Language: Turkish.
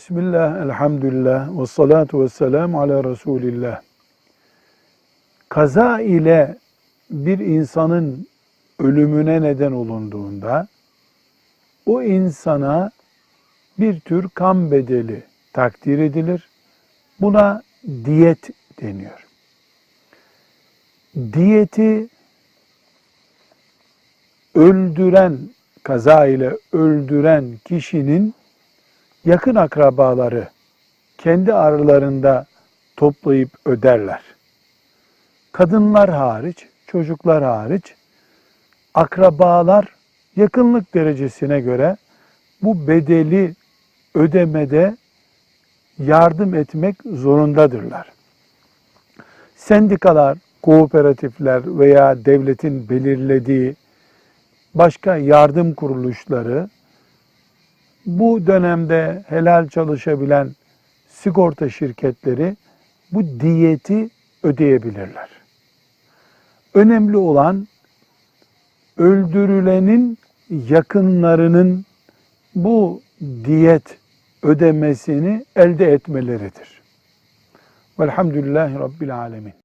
Bismillah, elhamdülillah, ve salatu ve selamu ala Resulillah. Kaza ile bir insanın ölümüne neden olunduğunda, o insana bir tür kan bedeli takdir edilir. Buna diyet deniyor. Diyeti kaza ile öldüren kişinin yakın akrabaları kendi aralarında toplayıp öderler. Kadınlar hariç, çocuklar hariç, akrabalar yakınlık derecesine göre bu bedeli ödemede yardım etmek zorundadırlar. Sendikalar, kooperatifler veya devletin belirlediği başka yardım kuruluşları bu dönemde helal çalışabilen sigorta şirketleri bu diyeti ödeyebilirler. Önemli olan öldürülenin yakınlarının bu diyet ödemesini elde etmeleridir. Velhamdülillahi Rabbil Alemin.